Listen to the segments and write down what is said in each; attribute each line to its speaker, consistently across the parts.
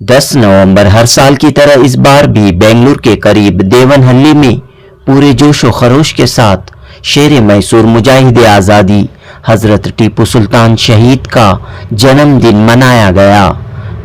Speaker 1: 10 नवंबर हर साल की तरह इस बार भी बेंगलुरु के करीब देवनहल्ली में पूरे जोश व खरोश के साथ शेर मैसूर मुजाहिद आज़ादी हजरत टीपू सुल्तान शहीद का जन्मदिन मनाया गया।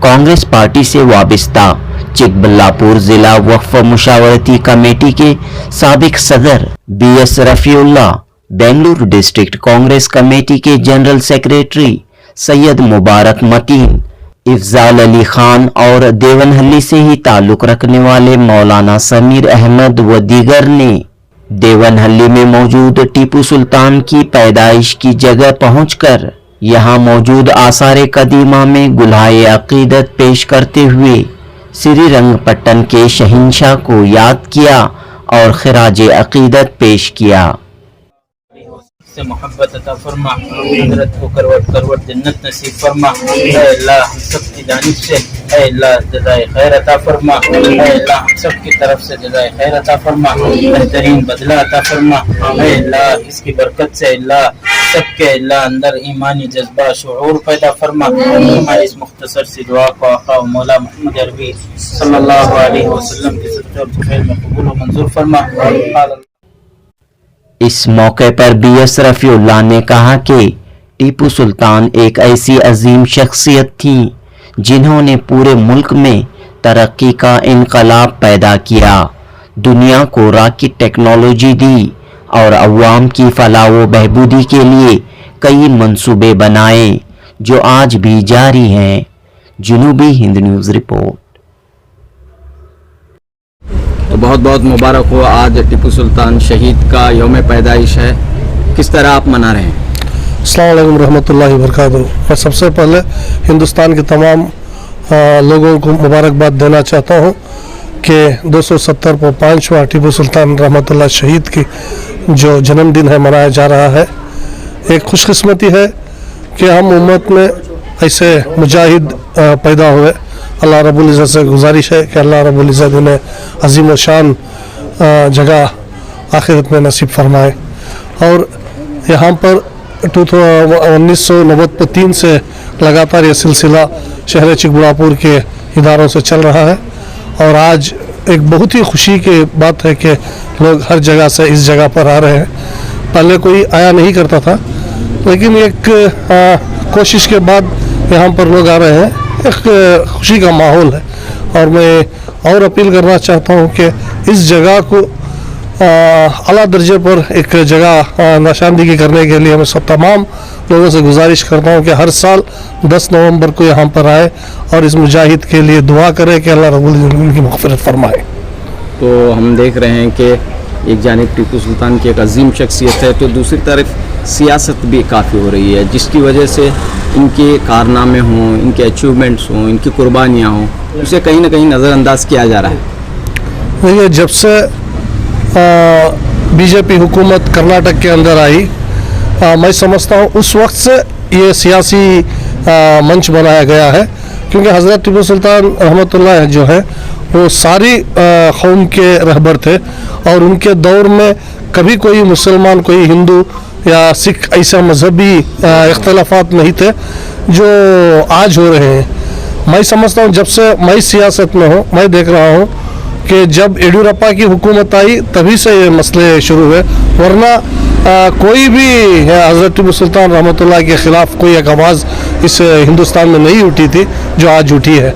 Speaker 1: कांग्रेस पार्टी से वाबिस्ता चिकबल्लापुर जिला वक्फ मुशावरती कमेटी के साबिक सदर BS Rafiullah, Bengaluru district Congress committee के जनरल सेक्रेटरी सैयद मुबारक मतीन, इफ्जाल अली खान और देवनहल्ली से ही ताल्लुक रखने वाले मौलाना समीर अहमद व दीगर ने देवनहल्ली में मौजूद टीपू सुल्तान की पैदाइश की जगह पहुंचकर यहां मौजूद आसार कदीमा में गुल्हाए अकीदत पेश करते हुए श्रीरंगपट्टन के शहंशाह को याद किया और खिराज अकीदत पेश किया।
Speaker 2: से मोहब्बत अता फरमा, हजरत को करवट करवट जन्नत नसीब फरमा। ऐ अल्लाह हम सब की जानिब से ऐ अल्लाह जज़ाए खैर अता फरमा। ऐ अल्लाह हम सब की तरफ से जज़ाए खैर अता फरमा, बेहतरीन बदला अता फरमा। ऐ अल्लाह इसकी बरकत से अल्लाह सबके अल्लाह अंदर ईमानी जज्बा शऊर पैदा फरमा। हमारी इस मुख्तसर सी दुआ को आका व मौला मोहम्मद अरबी सल्लल्लाहु अलैहि वसल्लम के सदक़े और फ़ज़ल में कबूल व मंजूर फरमा।
Speaker 1: इस मौके पर BS रफीउल्लाह ने कहा कि टीपू सुल्तान एक ऐसी अजीम शख्सियत थी जिन्होंने पूरे मुल्क में तरक्की का इनकलाब पैदा किया, दुनिया को राकी टेक्नोलॉजी दी और अवाम की फलाह व बहबूदी के लिए कई मंसूबे बनाए जो आज भी जारी हैं। जनूबी हिंद न्यूज़ रिपोर्ट।
Speaker 3: तो बहुत बहुत मुबारक हो, आज टीपू सुल्तान शहीद का यौम पैदाइश है, किस तरह आप मना रहे हैं?
Speaker 4: अस्सलाम वालेकुम रहमतुल्लाहि व बरकातहू। मैं सबसे पहले हिंदुस्तान के तमाम लोगों को मुबारकबाद देना चाहता हूँ कि 270वां टीपू सुल्तान रहमतुल्लाह शहीद की जो जन्मदिन है मनाया जा रहा है। एक खुशकिस्मती है कि हम उम्मत में ऐसे मुजाहिद पैदा हुए। अल्लाह रब्बुल इज़्ज़त से गुजारिश है कि अल्लाह रब्बुल इज़्ज़त उन्हें अज़ीम व शान जगह आखिरत में नसीब फरमाए। और यहाँ पर 1993 से लगातार ये सिलसिला शहर चिकबल्लापुर के इदारों से चल रहा है और आज एक बहुत ही खुशी की बात है कि लोग हर जगह से इस जगह पर आ रहे हैं। पहले कोई आया नहीं करता था, लेकिन एक कोशिश के बाद यहाँ पर लोग आ रहे हैं। एक खुशी का माहौल है और मैं और अपील करना चाहता हूँ कि इस जगह को आला दर्जे पर एक जगह निशानदेही करने के लिए मैं सब तमाम लोगों से गुजारिश करता हूँ कि हर साल 10 नवंबर को यहाँ पर आए और इस मुजाहिद के लिए दुआ करें कि अल्लाह रब्बुल इज़्ज़त उनकी मग़फ़िरत फरमाए।
Speaker 3: तो हम देख रहे हैं कि एक जानिब टीपू सुल्तान की एक अजीम शख्सियत है, तो दूसरी तरफ सियासत भी काफ़ी हो रही है, जिसकी वजह से इनके कारनामे हों, इनके अचीवमेंट्स हों, इनकी कुर्बानियाँ हों, उसे कहीं ना कहीं नज़रअंदाज किया जा रहा है।
Speaker 4: देखिए, जब से बीजेपी हुकूमत कर्नाटक के अंदर आई, मैं समझता हूँ उस वक्त से ये सियासी मंच बनाया गया है, क्योंकि हज़रत टीपू सुल्तान रहमतुल्लाह जो है वो सारी कौम के रहबर थे और उनके दौर में कभी कोई मुसलमान, कोई हिंदू या सिख ऐसा मजहबी इख्तलाफात नहीं थे जो आज हो रहे हैं। मैं समझता हूँ जब से मैं सियासत में हूँ, मैं देख रहा हूँ कि जब येडियुरप्पा की हुकूमत आई तभी से ये मसले शुरू हुए, वरना कोई भी हज़रत टीपू सुल्तान रहमतुल्लाह के ख़िलाफ़ कोई एक आवाज़ इस हिंदुस्तान में नहीं उठी थी जो आज उठी है।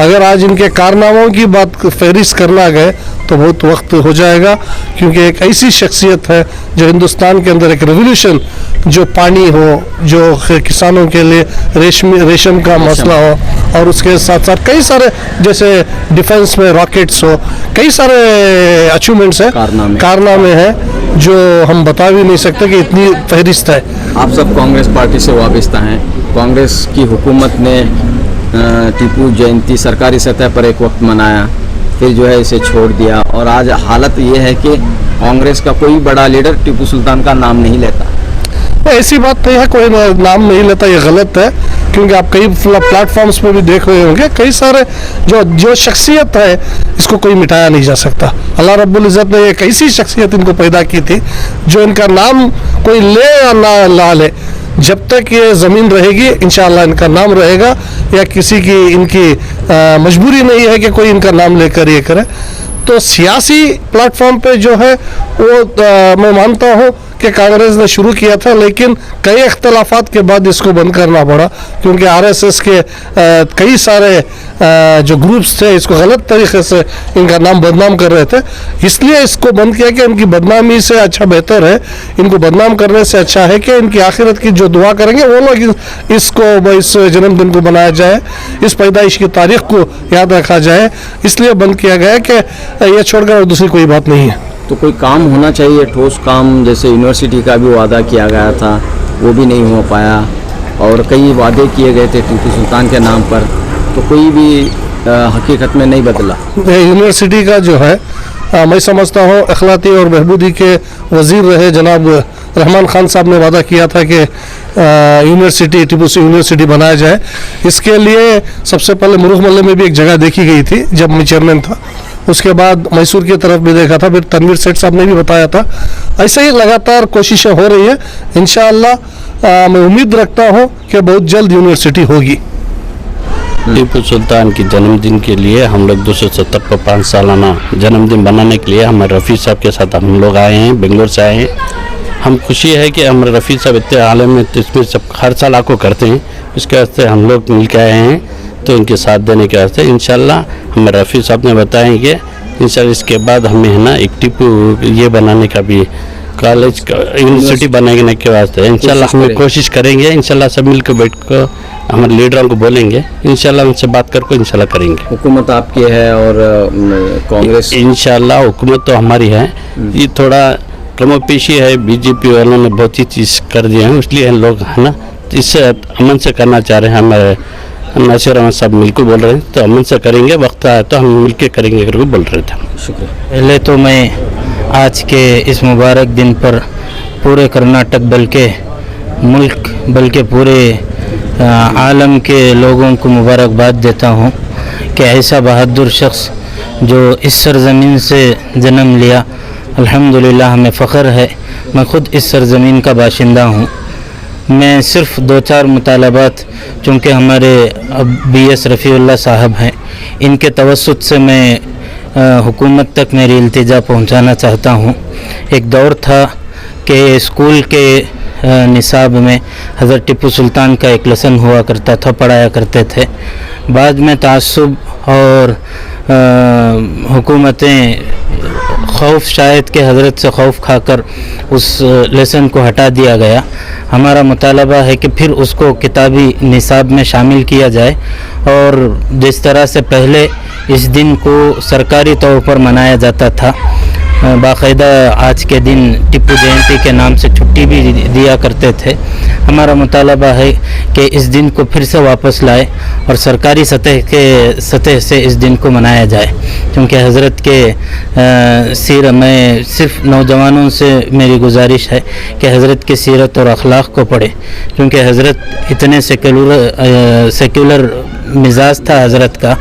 Speaker 4: अगर आज इनके कारनामों की बात फहरिस्त करना गए तो बहुत वक्त हो जाएगा, क्योंकि एक ऐसी शख्सियत है जो हिंदुस्तान के अंदर एक रेवोल्यूशन, जो पानी हो, जो किसानों के लिए रेशम का मसला हो और उसके साथ साथ कई सारे जैसे डिफेंस में रॉकेट्स हो, कई सारे अचीवमेंट्स हैं, कारनामे हैं जो हम बता भी नहीं सकते कि इतनी फहरिस्त है।
Speaker 3: आप सब कांग्रेस पार्टी से वाबस्ता हैं, कांग्रेस की हुकूमत ने टीपू जयंती सरकारी सतह पर एक वक्त मनाया, फिर जो है इसे छोड़ दिया और आज हालत ये है कि कांग्रेस का कोई बड़ा लीडर टीपू सुल्तान का नाम नहीं लेता।
Speaker 4: ऐसी बात नहीं है, कोई नाम नहीं लेता, ये गलत है, क्योंकि आप कई प्लेटफॉर्म्स पे भी देख रहे होंगे कई सारे जो शख्सियत है इसको कोई मिटाया नहीं जा सकता। अल्लाह रब्बुल इज़्ज़त ने एक ऐसी शख्सियत इनको पैदा की थी जो इनका नाम कोई ले या ना ला ले, जब तक ये ज़मीन रहेगी इंशाअल्लाह इनका नाम रहेगा, या किसी की इनकी मजबूरी नहीं है कि कोई इनका नाम लेकर ये करे। तो सियासी प्लेटफॉर्म पे जो है वो मैं मानता हूँ कि कांग्रेस ने शुरू किया था, लेकिन कई इख्तलाफात के बाद इसको बंद करना पड़ा, क्योंकि आरएसएस के कई सारे जो ग्रुप्स थे इसको गलत तरीके से इनका नाम बदनाम कर रहे थे, इसलिए इसको बंद किया कि इनकी बदनामी से अच्छा बेहतर है, इनको बदनाम करने से अच्छा है कि इनकी आखिरत की जो दुआ करेंगे वो लोग इसको इस जन्मदिन को बनाया जाए, इस पैदाइश की तारीख को याद रखा जाए, इसलिए बंद किया गया कि ये छोड़कर और दूसरी कोई बात नहीं है।
Speaker 3: तो कोई काम होना चाहिए, ठोस काम, जैसे यूनिवर्सिटी का भी वादा किया गया था वो भी नहीं हो पाया, और कई वादे किए गए थे टीपू सुल्तान के नाम पर, तो कोई भी हकीकत में नहीं बदला।
Speaker 4: यूनिवर्सिटी का जो है मैं समझता हूँ अखलाती और बहबूदी के वज़ीर रहे जनाब रहमान खान साहब ने वादा किया था कि यूनिवर्सिटी टीपू से यूनिवर्सिटी बनाया जाए। इसके लिए सबसे पहले मुरुख मल्ले में भी एक जगह देखी गई थी जब मैं चेयरमैन था, उसके बाद मैसूर की तरफ भी देखा था, फिर तनवीर सेठ साहब ने भी बताया था। ऐसे ही लगातार कोशिशें हो रही है, इंशाअल्लाह मैं उम्मीद रखता हूँ कि बहुत जल्द यूनिवर्सिटी होगी।
Speaker 5: टीपू सुल्तान के जन्मदिन के लिए हम लोग 270 पर 5 सालाना जन्मदिन बनाने के लिए हमारे रफ़ी साहब के साथ हम लोग आए हैं, बेंगलोर से आए हैं। हम खुशी है कि हमारे रफ़ी साहब इतने आलम में इसमें सब हर साल आपको करते हैं, इसके वास्ते हम लोग मिल के आए हैं, तो इनके साथ देने के वास्ते इंशाल्लाह हमारे रफ़ी साहब ने बताएंगे इंशाल्लाह इसके बाद हमें है ना एक टीपू ये बनाने का भी कॉलेज यूनिवर्सिटी बनाने के वास्ते इंशाल्लाह हम कोशिश करेंगे। इंशाल्लाह सब मिल कर बैठ कर हमारे लीडरों को बोलेंगे, इंशाल्लाह उनसे बात करके इंशाल्लाह करेंगे।
Speaker 3: हुकूमत आपकी है और कांग्रेस,
Speaker 5: इंशाल्लाह हुकूमत तो हमारी है, ये थोड़ा कमोपेशी है, बीजेपी वालों ने बहुत ही चीज़ कर दिए हैं, इसलिए लोग है ना इससे अमन से करना चाह रहे हैं। हमारे नासिर अहमद साहब बिल्कुल बोल रहे हैं तो अमन से करेंगे, वक्त आया तो हम मिलके करेंगे करके बोल रहे थे।
Speaker 3: शुक्रिया।
Speaker 2: पहले तो मैं आज के इस मुबारक दिन पर पूरे कर्नाटक बल्कि मुल्क बल्कि पूरे आलम के लोगों को मुबारकबाद देता हूँ कि ऐसा बहादुर शख्स जो इस सरज़मीन से जन्म लिया, अल्हम्दुलिल्लाह हमें फ़ख्र है। मैं ख़ुद इस सरज़मीन का बाशिंदा हूँ। मैं सिर्फ़ 2-4 मुतालबात, चूँकि हमारे BS रफ़ीउल्लाह साहब हैं, इनके तवस्सुत से मैं हुकूमत तक मेरी इल्तिजा पहुँचाना चाहता हूँ। एक दौर था कि स्कूल के निसाब में हज़रत टीपू सुल्तान का एक लेसन हुआ करता था, पढ़ाया करते थे। बाद में तासुब और हुकूमतें खौफ शायद कि हज़रत से खौफ खाकर उस लेसन को हटा दिया गया। हमारा मुतालबा है कि फिर उसको किताबी निसाब में शामिल किया जाए, और जिस तरह से पहले इस दिन को सरकारी तौर पर मनाया जाता था, बाकायदा आज के दिन टिप्पू जयंती के नाम से छुट्टी भी दिया करते थे, हमारा मुतालबा है कि इस दिन को फिर से वापस लाए और सरकारी सतह से इस दिन को मनाया जाए। क्योंकि हज़रत के सीरत, मैं सिर्फ नौजवानों से मेरी गुजारिश है कि हज़रत की सीरत और अखलाक को पढ़े, क्योंकि हज़रत इतने सेक्युलर मिजाज था हज़रत का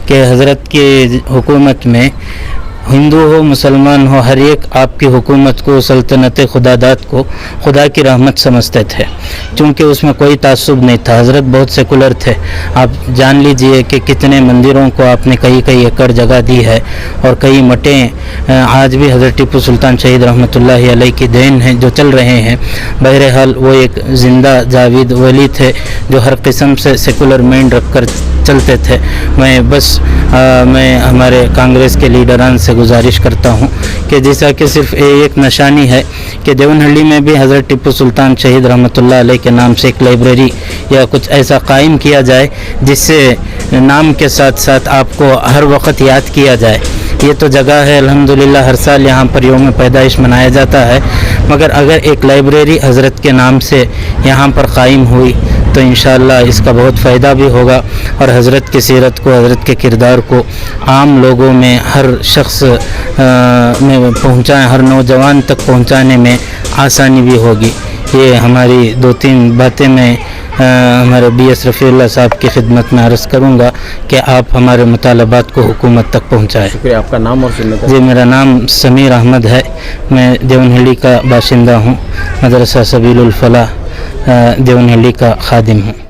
Speaker 2: कि हज़रत की हुकूमत में हिंदू हो मुसलमान हो हर एक आपकी हुकूमत को, सल्तनत खुदादात को खुदा की रहमत समझते थे, क्योंकि उसमें कोई तासुब नहीं था। हज़रत बहुत सेकुलर थे। आप जान लीजिए कि कितने मंदिरों को आपने कई एकड़ जगह दी है, और कई मटें आज भी हज़रत टीपू सुल्तान शहीद रहमतुल्लाहि अलैह की देन हैं जो चल रहे हैं। बहरहाल वो एक ज़िंदा जावेद वली थे जो हर किस्म से सेकुलर माइंड रख कर चलते थे। मैं हमारे कांग्रेस के लीडरान से गुजारिश करता हूँ कि जैसा कि सिर्फ एक निशानी है कि देवनहल्ली में भी हज़रत टीपू सुल्तान शहीद रहमतुल्लाह अलैह के नाम से एक लाइब्रेरी या कुछ ऐसा कायम किया जाए जिससे नाम के साथ साथ आपको हर वक्त याद किया जाए। ये तो जगह है अल्हम्दुलिल्लाह, हर साल यहाँ पर यौम पैदाइश मनाया जाता है, मगर अगर एक लाइब्रेरी हज़रत के नाम से यहाँ पर कायम हुई तो इंशाअल्लाह इसका बहुत फ़ायदा भी होगा, और हज़रत की सीरत को, हज़रत के किरदार को आम लोगों में हर शख्स में पहुँचाएँ, हर नौजवान तक पहुँचाने में आसानी भी होगी। ये हमारी 2-3 बातें मैं हमारे BS रफ़ीउल्लाह साहब की खिदमत में अर्ज़ करूँगा कि आप हमारे मुतालबात को हुकूमत तक पहुँचाएँ।
Speaker 3: शुक्रिया। आपका नाम और जिम्मेदारी?
Speaker 2: जी, मेरा नाम समीर अहमद है, मैं देवनहल्ली का बाशिंदा हूँ। मदरसा सबीलुल फलाह
Speaker 6: देवनहल्ली का खादिम हूँ।